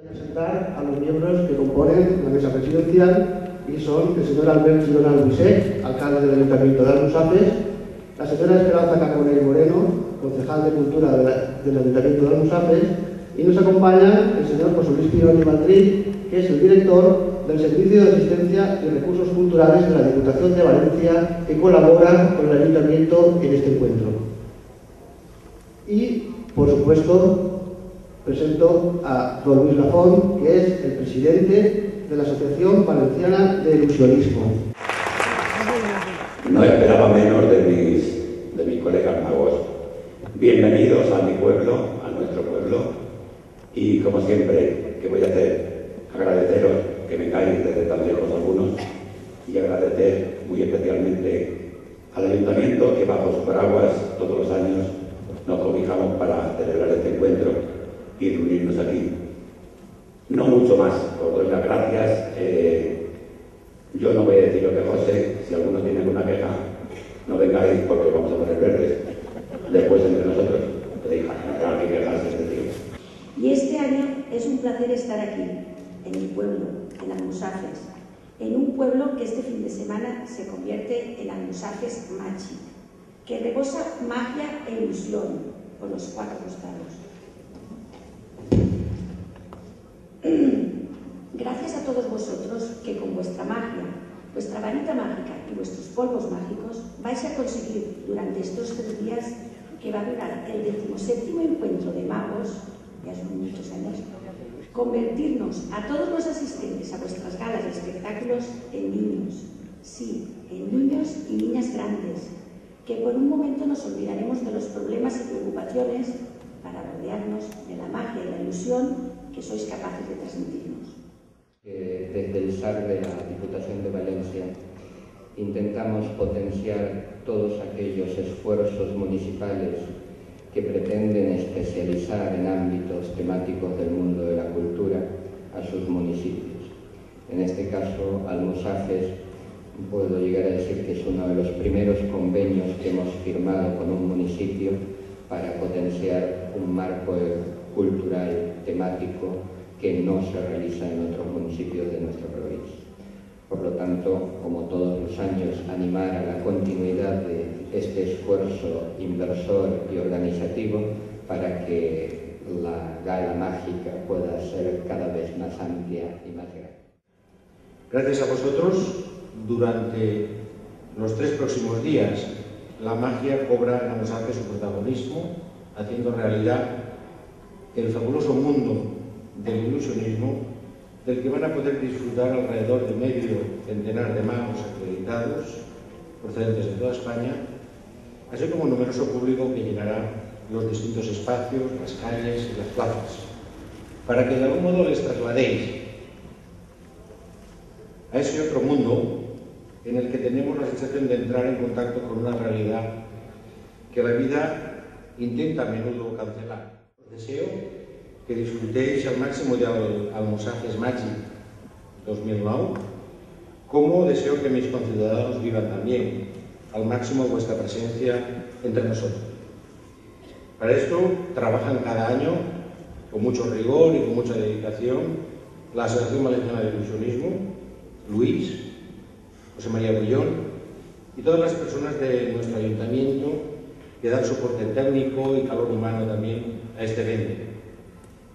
Presentar a los miembros que componen la mesa presidencial y son el señor Albert Girona Luisé, alcalde del Ayuntamiento de Almusafes, la señora Esperanza Carbonell Moreno, concejal de Cultura del Ayuntamiento de Almusafes, y nos acompaña el señor José Luis Pironi Madrid, que es el director del Servicio de Asistencia y Recursos Culturales de la Diputación de Valencia, que colabora con el Ayuntamiento en este encuentro. Y, por supuesto, presento a don Luis Lafont, que es el presidente de la Asociación Valenciana de Ilusionismo. No esperaba menos de mis colegas magos. Bienvenidos a mi pueblo, a nuestro pueblo, y como siempre, ¿qué voy a hacer? Agradeceros que vengáis desde tan lejos algunos y agradecer muy especialmente al Ayuntamiento que bajo su paraguas todos los años nos cobijamos para celebrar este encuentro y reunirnos aquí. No mucho más, os doy las gracias. Yo no voy a decir lo que José, si alguno tiene alguna queja, no vengáis porque vamos a poner verdes. Después entre nosotros, te diga, no hay que quejarse este tío. Y este año es un placer estar aquí, en mi pueblo, en Almusafes, en un pueblo que este fin de semana se convierte en Almusafes Magic, que rebosa magia e ilusión por los cuatro costados. Gracias a todos vosotros que con vuestra magia, vuestra varita mágica y vuestros polvos mágicos vais a conseguir durante estos 3 días que va a durar el 17º encuentro de magos, ya son muchos años, convertirnos a todos los asistentes a vuestras galas y espectáculos en niños, sí, en niños y niñas grandes, que por un momento nos olvidaremos de los problemas y preocupaciones para rodearnos de la magia y la ilusión que sois capaces de transmitirnos. Desde el SAR de la Diputación de Valencia intentamos potenciar todos aquellos esfuerzos municipales que pretenden especializar en ámbitos temáticos del mundo de la cultura a sus municipios. En este caso, Almusafes, puedo llegar a decir que es uno de los primeros convenios que hemos firmado con un municipio para potenciar un marco cultural temático que no se realiza en otros municipios de nuestra provincia. Por lo tanto, como todos los años, animar a la continuidad de este esfuerzo inversor y organizativo para que la gala mágica pueda ser cada vez más amplia y más grande. Gracias a vosotros, durante los 3 próximos días, la magia cobra en Almusafes su protagonismo, haciendo realidad el fabuloso mundo del ilusionismo, del que van a poder disfrutar alrededor de medio centenar de magos acreditados, procedentes de toda España, así como un numeroso público que llenará los distintos espacios, las calles y las plazas, para que de algún modo les trasladéis a ese otro mundo en el que tenemos la sensación de entrar en contacto con una realidad que la vida intenta a menudo cancelar. Os deseo que disfrutéis al máximo de Almusafes Magic 2009, como deseo que mis conciudadanos vivan también al máximo vuestra presencia entre nosotros. Para esto trabajan cada año con mucho rigor y con mucha dedicación la Asociación Valenciana de Ilusionismo, Luis, José María Bullón y todas las personas de nuestro ayuntamiento que dan soporte técnico y calor humano también a este evento,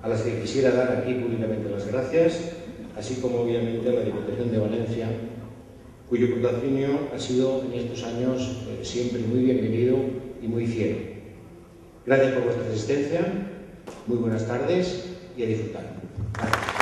a las que quisiera dar aquí públicamente las gracias, así como obviamente a la Diputación de Valencia, cuyo patrocinio ha sido en estos años siempre muy bienvenido y muy fiel. Gracias por vuestra asistencia, muy buenas tardes y a disfrutar. Gracias.